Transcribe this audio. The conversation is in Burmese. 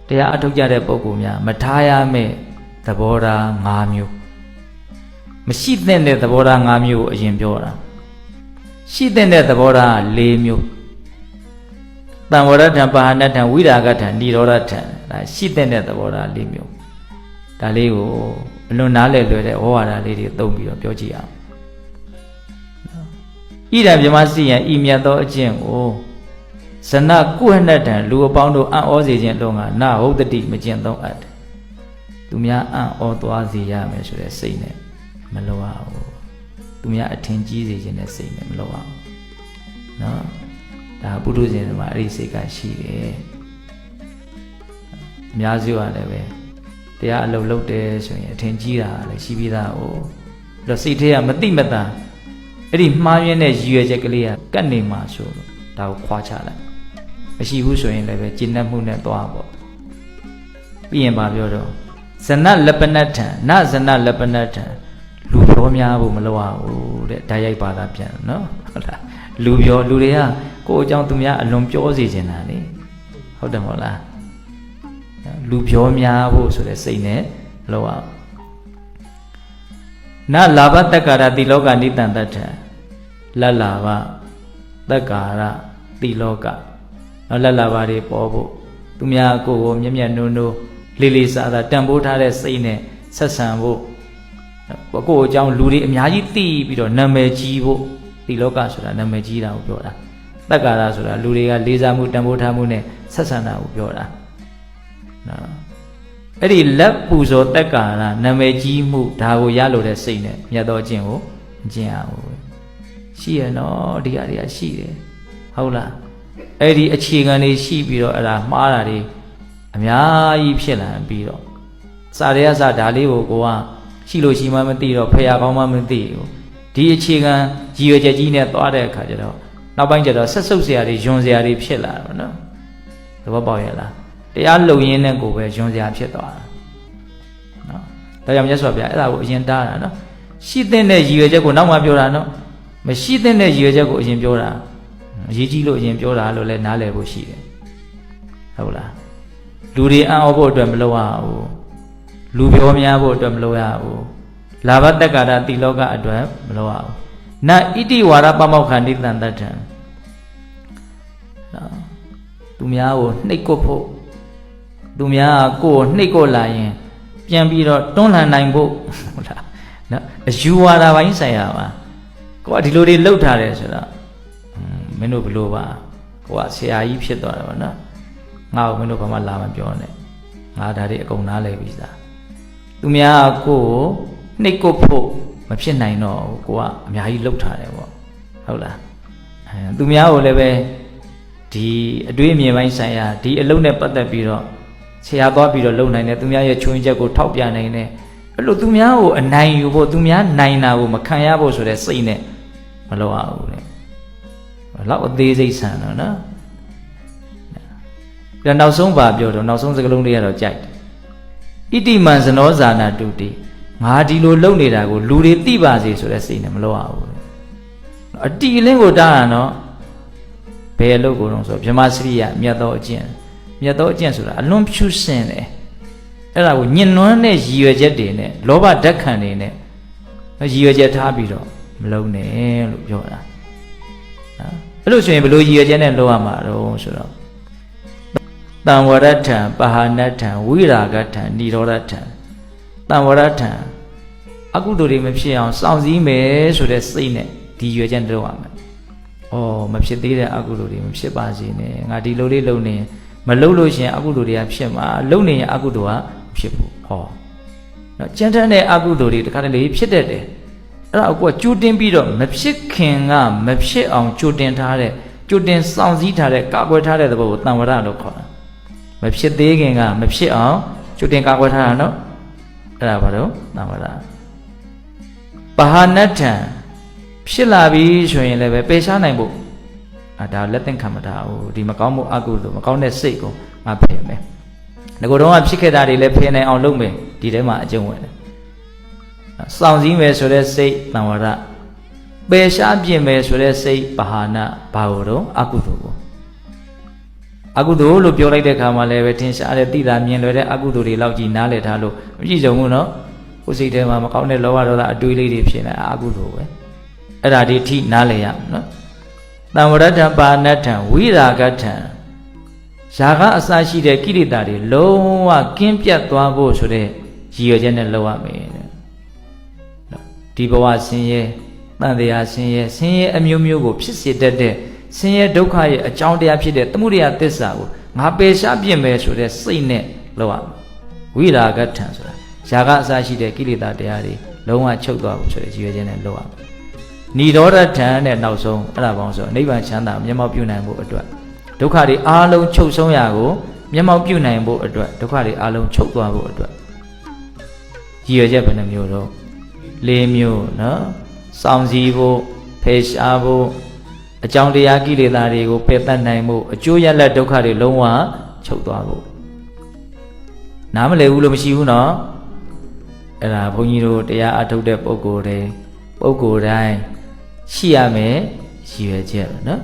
တရားအထုတ်ကြတဲ့ပုဂ္ဂိုလ်များမထားရမယ့်သဘောထား၅မျိုးမရှိသင့်တဲ့သဘောထား၅မျိုးကိုအရင်ပြောတာရှိသင့်တဲ့သဘောထား၄မျိုးတံဝရထံပါဏထံဝိရာဂထံនិရောဓထံဒါရှိသင့်တဲ့သဘောထား၄မျိုးဒါလေးကိုအလွန်နားလည်လွယ်တဲ့ဩဝါဒလေးတွေသုံးပြီးတော့ပြောကြည့်အောင်ဣဒံဗြဟ္မစီယံဤမြတ်သောအကျင့်ကိုဇနကုဟနတံလူအပေါင်းတို့အံ့ဩစေခြင်းလုံးကနာဟုတ်တတိမကျင့်သုံးအပ်တယ်သူများအံ့ဩသွားစေရမယ်ဆိုတဲ့စိတ်နဲ့မလိုရဘူးသူများအထင်ကြီးစေခြင်းနဲ့စိတ်နဲ့မလိုရဘူးနော်ဒါပုထုဇဉ်တွေမှာအဲ့ဒီစိတ်ကရှိတယ်အများစုကလည်းပဲတရားအလုပ်လုပ်တယ်ဆိုရင်အထင်ကြီးတာလည်းရှိပြီးသားဟုတ်ပြီးတော့စိတ်ထဲကမတိမတာအဲ့ဒီမှားယွင်းတဲ့ရည်ရွယ်ချက်ကလေးကကတ်နေမှာဆိုလို့ဒါကိုခွာချလိုက်မရှိဘူးဆိုရင်လည်းပဲကျင့်တတ်မှုနဲ့သွားပေါ့ပြီးရင်ဗာပြောတော့ဇနလပနထံနဇနလပနထံလူပြောများဖို့မလိုရဘူးတဲ့ဓာတ်ရိုက်ပါတာပြန်နော်ဟုတ်လားလူပြောလူတွေကကိုယ့်အကြောင်းသူများအလွန်ပြောစေချင်တာလေဟုတ်တယ်မဟုတ်လားလူပြောများဖို့ဆိုတဲ့စိတ်နဲ့လောရနလာဘတက္ကာရတိလောကနိတံတထလတ်လာဘတက္ကာရတိလောကလတ်လာဘတွေပေါ်ဖို့သူများကိုယ်ကိုမျက်မျက်နှုံနှုံလေးလေးစားစားတန်ဖိုးထားတဲ့စိတ်နဲ့ဆက်ဆံဖို့ကိုယ့်အကြောင်းလူတွေအများကြီးသိပြီးတော့နာမည်ကြီးဖို့တိလောကဆိုတာနာမည်ကြီးတာကိုပြောတာတက္ကာရဆိုတာလူတွေကလေးစားမှုတန်ဖိုးထားမှုနဲ့ဆက်ဆံတာကိုပြောတာနော်အဲ့ဒီလက်ပူဇော်တက္ကာရနာမည်ကြီးမှုဒါကိုရလို့တဲ့စိတ်နဲ့မြတ်သောအကျင့်ကိုကျင့်ရအောင်ရှိရနော်ဒီဟာတွေကရှိတယ်ဟုတ်လားအဲ့ဒီအခြေခံတွေရှိပြီးတော့အဲ့ဒါမှားတာတွေအများကြီးဖြစ်လာပြီးတော့စာရဲအစဒါလေးကိုကရှိလို့ရှိမှမသိတော့ဖရာကောင်းမှမသိဘူးဒီအခြေခံရည်ရွယ်ချက်ကြီးနဲ့သွားတဲ့အခါကျတော့နောက်ပိုင်းကျတော့ဆက်ဆုပ်စရာတွေယွန်စရာတွေဖြစ်လာတော့နော်သဘောပေါက်ရဲ့လားတရားလုံရင်းနဲ့ကိုပဲယွန်စရာဖြစ်သွားတာနော်ဒါကြောင့်မြတ်စွာဘုရားအဲ့ဒါကိုအရင်တားတာနော်ရှိတဲ့ရည်ရွယ်ချက်ကိုနောက်မှပြောတာနော်မရှိတဲ့ရည်ရွယ်ချက်ကိုအရင်ပြောတာအရေးကြီးလို့အရင်ပြောတာလို့လည်းနားလည်ဖို့ရှိတယ်ဟုတ်လားလူတွေအံ့ဩဖို့အတွက်မလုပ်ရဘူးလူပြောများဖို့အတွက်မလုပ်ရဘူးလာဘတက္ကာရတိလောကအတွက်မလုပ်ရဘူးနဣတိဝါရပမောက္ခဏိတံတထံနော်သူများကိုနှိပ်ကွပ်ဖို့သူများကိုယ်နှိပ်ကွပ်လာရင်ပြန်ပြီးတော့တွန်းလှန်နိုင်ဖို့ဟုတ်လားနော်အယူဝါဒပိုင်းဆိုင်ရာပါကိုကဒီလိုတွေလှုပ်ထားတယ်ဆိုတော့မင်းတို့ဘလို့ပါကိုကဆရာကြီးဖြစ်သွားတယ်ဗောနော်ငါ့ကိုမင်းတို့ဘာမှလာမပြောနဲ့ငါဒါတွေအကုန်နားလည်ပြီသားသူများကိုယ်နှိပ်ကွပ်ဖို့မဖြစ်နိုင်တော့ကိုကအများကြီးလှုပ်ထားတယ်ဗောဟုတ်လားသူများကိုလည်းပဲဒီအတွေးအမြင်ပိုင်းဆိုင်ရာဒီအလုံးနဲ့ပတ်သက်ပြီးတော့ဆရာသွားပြီးတော့လုံနိုင်တယ်သူများရဲ့ချွင်းချက်ကိုထောက်ပြနိုင်တယ်အဲ့လိုသူများကိုအနိုင်ယူဖို့သူများနိုင်တာကိုမခံရဖို့ဆိုတဲ့စိတ်နဲ့မလုပ်ရဘူးလေလောက်အသေးစိတ်ဆန်တော့နော်ပြန်နောက်ဆုံးပါပြောတော့နောက်ဆုံးစကားလုံးလေးကတော့ကြိုက်တယ်ဣတိမံဇနောဇာနာတုတိငါဒီလိုလုပ်နေတာကိုလူတွေသိပါစေဆိုတဲ့စိတ်နဲ့မလုပ်ရဘူးအတီအလင်းကိုတားတာနော်ဘယ်အလုပ်ကိုတော့ဆိုဗြဟ္မစရိယမြတ်သောအကျင့်မြတ်သောအကျင့်ဆိုတာအလွန်ဖြူစင်တယ်အဲ့ဒါကိုညှဉ်းနှွမ်းတဲ့ရည်ရွယ်ချက်တွေနဲ့လောဘဓာတ်ခံတွေနဲ့ရည်ရွယ်ချက်ထားပြီးတော့မလုံးနဲ့လို့ပြောတာအဲ့လိုဆိုရင်ဘယ်လိုရည်ရွယ်ချက်နဲ့လုပ်ရမှာတော့ဆိုတော့တံဝရထံပဟာနထံဝိရာဂထံនិရောဓထံတံဝရထံအကုသိုလ်တွေမဖြစ်အောင်စောင့်စည်းမယ်ဆိုတဲ့စိတ်နဲ့ဒီရည်ရွယ်ချက်လုပ်ရမယ်။အော်မဖြစ်သေးတဲ့အကုသိုလ်တွေမဖြစ်ပါစေနဲ့ငါဒီလိုလေးလုပ်နေမလုပ်လို့ရှိရင်အကုသိုလ်တွေကဖြစ်မှာလုပ်နေရင်အကုသိုလ်ကဖြစ်ဖို့ဟောနော်ကြမ်းတမ်းတဲ့အကုသိုလ်တွေတခါတလေဖြစ်တတ်တယ်အဲ့ဒါကိုကြိုတင်ပြီးတော့မဖြစ်ခင်ကမဖြစ်အောင်ကြိုတင်ထားတဲ့ကြိုတင်စောင့်စည်းထားတဲ့ကာကွယ်ထားတဲ့သဘောကိုတံဝရလို့ခေါ်တာမဖြစ်သေးခင်ကမဖြစ်အောင်ကြိုတင်ကာကွယ်ထားတာနော်အဲ့ဒါဘာလို့တံဝရပဟာနထံဖြစ်လာပြီဆိုရင်လည်းပဲပယ်ရှားနိုင်ဖို့ဒါလက်သင့်ခံမထားဘူးဒီမကောင်းမှုအကုသိုလ်မကောင်းတဲ့စိတ်ကိုငါဖယ်မယ်ငါကတော့ဖြစ်ခဲ့တာတွေလည်းဖယ်နိုင်အောင်လုပ်မယ်ဒီထဲမှာအကျုံးဝင်တယ်စောင့်စည်းမယ်ဆိုတဲ့စိတ်တံဝရပယ်ရှားပြင်မယ်ဆိုတဲ့စိတ်ပဟာနဘာလို့တော့အကုသိုလ်ကို အကုသိုလ်လို့ပြောလိုက်တဲ့ခါမှာလည်းပဲထင်ရှားတဲ့သိတာမြင်လွယ်တဲ့အကုသိုလ်တွေလောက်ကြီးနားလည်ထားလို့မကြည့်ကြဘူးနော်ကိုယ်စိတ်ထဲမှာမကောင်းတဲ့လောဘဒေါသအတွေးလေးတွေဖြစ်နေအကုသိုလ်ပဲအဲ့ဒါဒီထိနားလည်ရမယ်နော်တံဝရတံပါဏထံဝိရာဂထံဇာကအစရှိတဲ့ကိလေသာတွေလုံးဝကင်းပြတ်သွားဖို့ဆိုတဲ့ရည်ရွယ်ချက်နဲ့လုပ်ရမယ်ဒီဘဝဆင်းရဲတန်တရားဆင်းရဲအမျိုးမျိုးကိုဖြစ်စေတတ်တဲ့ဆင်းရဲဒုက္ခရဲ့အကြောင်းတရားဖြစ်တဲ့သမုဒယသစ္စာကိုငါပယ်ရှားပြစ်မယ်ဆိုတဲ့စိတ်နဲ့လုပ်ရမယ်ဝိရာဂထံဆိုတာဇာကအစရှိတဲ့ကိလေသာတရားတွေလုံးဝချုပ်သွားဖို့ဆိုတဲ့ရည်ရွယ်ချက်နဲ့လုပ်ရမယ်နိရောဓထံနဲ့နောက်ဆုံးအဲ့ဒါပေါင်းဆိုနိဗ္ဗာန်ချမ်းသာမျက်မှောက်ပြုနိုင်ဖို့အတွက်ဒုက္ခတွေအားလုံးချုပ်ဆုံးရာကိုမျက်မှောက်ပြုနိုင်ဖို့အတွက်ဒုက္ခတွေအားလုံးချုပ်သွားဖို့အတွက်ရည်ရွယ်ချက်ဘယ်နှမျိုးတော့၄မျိုးနော်စောင့်စည်းဖို့ဖယ်ရှားဖို့အကြောင်းတရားကိလေသာတွေကိုပယ်တတ်နိုင်ဖို့အကျိုးရလဒ်ဒုက္ခတွေလုံးဝချုပ်သွားဖို့နားမလည်ဘူးလို့မရှိဘူးနော်အဲ့ဒါဘုန်းကြီးတို့တရားအထုတ်တဲ့ပုဂ္ဂိုလ်တိုင်းရှိရမယ်ရည်ရွယ်ချက်နော်